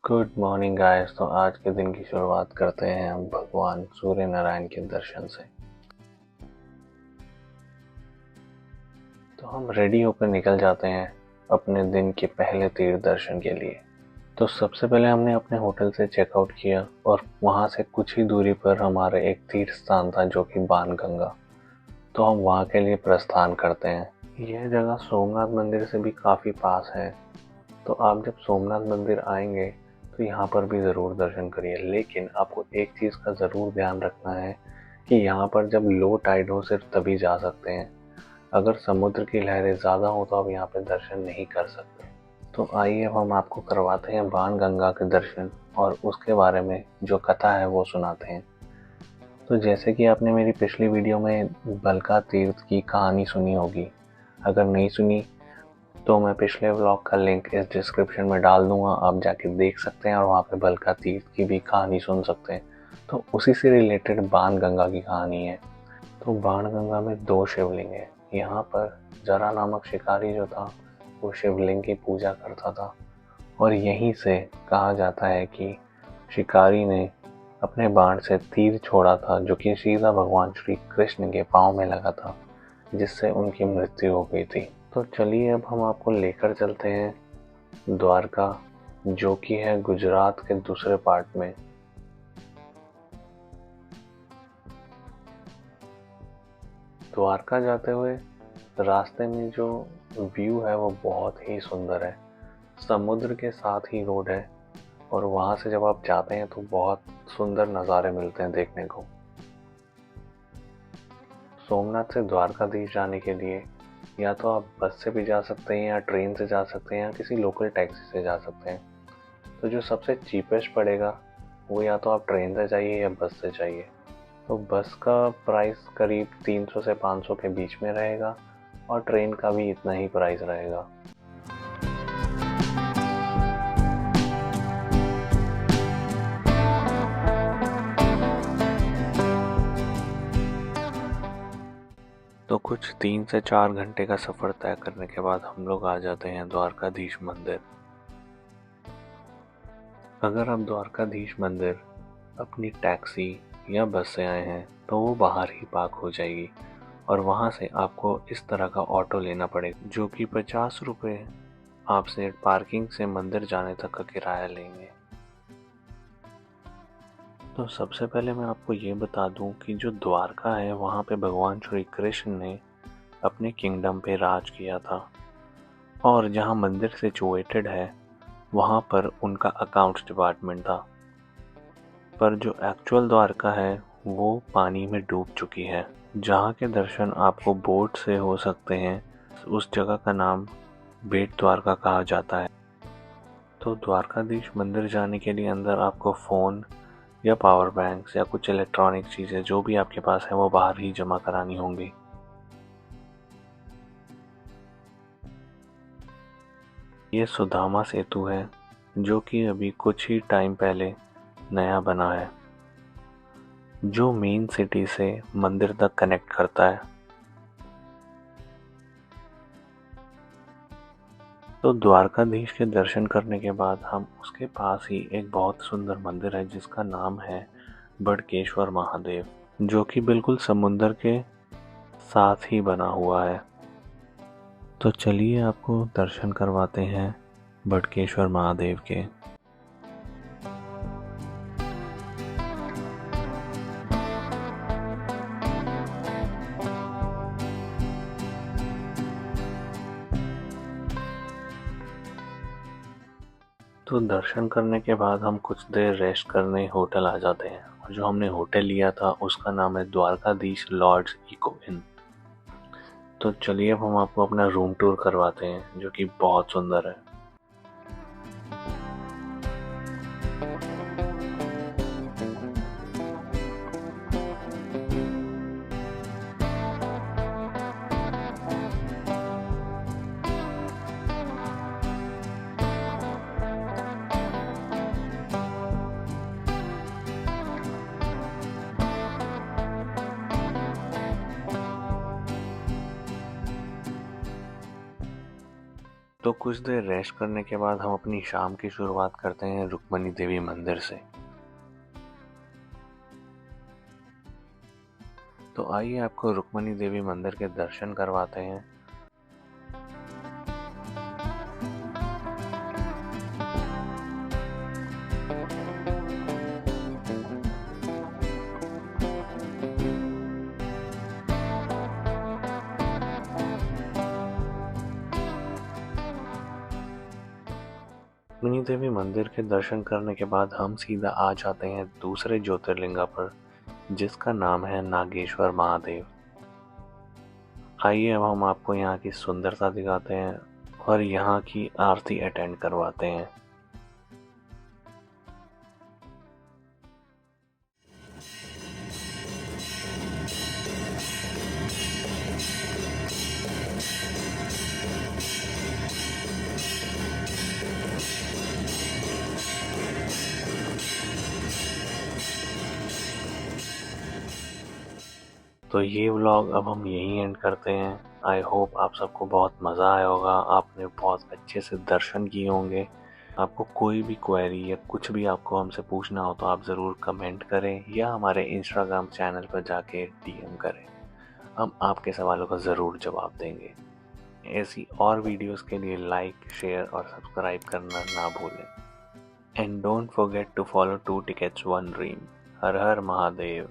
Good morning guys. तो आज के दिन की शुरुआत करते हैं हम भगवान सूर्य नारायण के दर्शन से। तो हम रेडी होकर निकल जाते हैं अपने दिन के पहले तीर्थ दर्शन के लिए। तो सबसे पहले हमने अपने होटल से चेकआउट किया और वहाँ से कुछ ही दूरी पर हमारा एक तीर्थ स्थान था जो कि बाणगंगा। तो हम वहाँ के लिए प्रस्थान करते हैं। यह जगह सोमनाथ मंदिर से भी काफ़ी पास है। तो आप जब सोमनाथ मंदिर आएंगे तो यहाँ पर भी ज़रूर दर्शन करिए, लेकिन आपको एक चीज़ का ज़रूर ध्यान रखना है कि यहाँ पर जब लो टाइड हो सिर्फ तभी जा सकते हैं। अगर समुद्र की लहरें ज़्यादा हो तो आप यहाँ पे दर्शन नहीं कर सकते। तो आइए अब हम आपको करवाते हैं बाणगंगा के दर्शन और उसके बारे में जो कथा है वो सुनाते हैं। तो जैसे कि आपने मेरी पिछली वीडियो में बलका तीर्थ की कहानी सुनी होगी, अगर नहीं सुनी तो मैं पिछले व्लॉग का लिंक इस डिस्क्रिप्शन में डाल दूंगा, आप जाके देख सकते हैं और वहाँ पे बलका तीर्थ की भी कहानी सुन सकते हैं। तो उसी से रिलेटेड बाणगंगा की कहानी है। तो बाणगंगा में 2 शिवलिंग है। यहाँ पर जरा नामक शिकारी जो था वो शिवलिंग की पूजा करता था और यहीं से कहा जाता है कि शिकारी ने अपने बाण से तीर छोड़ा था जो कि सीधा भगवान श्री कृष्ण के पाँव में लगा था, जिससे उनकी मृत्यु हो गई थी। तो चलिए अब हम आपको लेकर चलते हैं द्वारका, जो कि है गुजरात के दूसरे पार्ट में। द्वारका जाते हुए रास्ते में जो व्यू है वो बहुत ही सुंदर है। समुद्र के साथ ही रोड है और वहाँ से जब आप जाते हैं तो बहुत सुंदर नज़ारे मिलते हैं देखने को। सोमनाथ से द्वारकाधीश जाने के लिए या तो आप बस से भी जा सकते हैं या ट्रेन से जा सकते हैं या किसी लोकल टैक्सी से जा सकते हैं। तो जो सबसे चीपेस्ट पड़ेगा वो या तो आप ट्रेन से जाइए या बस से जाइए। तो बस का प्राइस करीब 300 से 500 के बीच में रहेगा और ट्रेन का भी इतना ही प्राइस रहेगा। तो कुछ 3 से 4 घंटे का सफ़र तय करने के बाद हम लोग आ जाते हैं द्वारकाधीश मंदिर। अगर आप द्वारकाधीश मंदिर अपनी टैक्सी या बस से आए हैं तो वो बाहर ही पार्क हो जाएगी और वहाँ से आपको इस तरह का ऑटो लेना पड़ेगा जो कि 50 रुपये आपसे पार्किंग से मंदिर जाने तक का किराया लेंगे। तो सबसे पहले मैं आपको ये बता दूं कि जो द्वारका है वहाँ पे भगवान श्री कृष्ण ने अपने किंगडम पे राज किया था और जहाँ मंदिर सिचुएटेड है वहाँ पर उनका अकाउंट्स डिपार्टमेंट था। पर जो एक्चुअल द्वारका है वो पानी में डूब चुकी है। जहाँ के दर्शन आपको बोट से हो सकते हैं उस जगह का नाम बेट द्वारका कहा जाता है। तो द्वारकाधीश मंदिर जाने के लिए अंदर आपको फ़ोन या पावर बैंक्स या कुछ इलेक्ट्रॉनिक चीज़ें जो भी आपके पास है वो बाहर ही जमा करानी होंगी। ये सुदामा सेतु है जो कि अभी कुछ ही टाइम पहले नया बना है, जो मेन सिटी से मंदिर तक कनेक्ट करता है। तो द्वारकाधीश के दर्शन करने के बाद हम उसके पास ही एक बहुत सुंदर मंदिर है जिसका नाम है बड़केश्वर महादेव, जो कि बिल्कुल समुंदर के साथ ही बना हुआ है। तो चलिए आपको दर्शन करवाते हैं बड़केश्वर महादेव के। तो दर्शन करने के बाद हम कुछ देर रेस्ट करने होटल आ जाते हैं और जो हमने होटल लिया था उसका नाम है द्वारकाधीश लॉड्ज इको इन। तो चलिए अब हम आपको अपना रूम टूर करवाते हैं जो कि बहुत सुंदर है। तो कुछ देर रेस्ट करने के बाद हम अपनी शाम की शुरुआत करते हैं रुक्मणी देवी मंदिर से। तो आइए आपको रुक्मणी देवी मंदिर के दर्शन करवाते हैं। रुक्मिणी देवी मंदिर के दर्शन करने के बाद हम सीधा आ जाते हैं दूसरे ज्योतिर्लिंगा पर, जिसका नाम है नागेश्वर महादेव। आइए अब हम आपको यहाँ की सुंदरता दिखाते हैं और यहाँ की आरती अटेंड करवाते हैं। तो ये व्लॉग अब हम यहीं एंड करते हैं। आई होप आप सबको बहुत मज़ा आया होगा, आपने बहुत अच्छे से दर्शन किए होंगे। आपको कोई भी क्वेरी या कुछ भी आपको हमसे पूछना हो तो आप ज़रूर कमेंट करें या हमारे इंस्टाग्राम चैनल पर जाके डीएम करें। हम आपके सवालों का ज़रूर जवाब देंगे। ऐसी और वीडियोस के लिए लाइक, शेयर और सब्सक्राइब करना ना भूलें। And don't forget to follow 2 tickets 1 dream। Har Har Mahadev.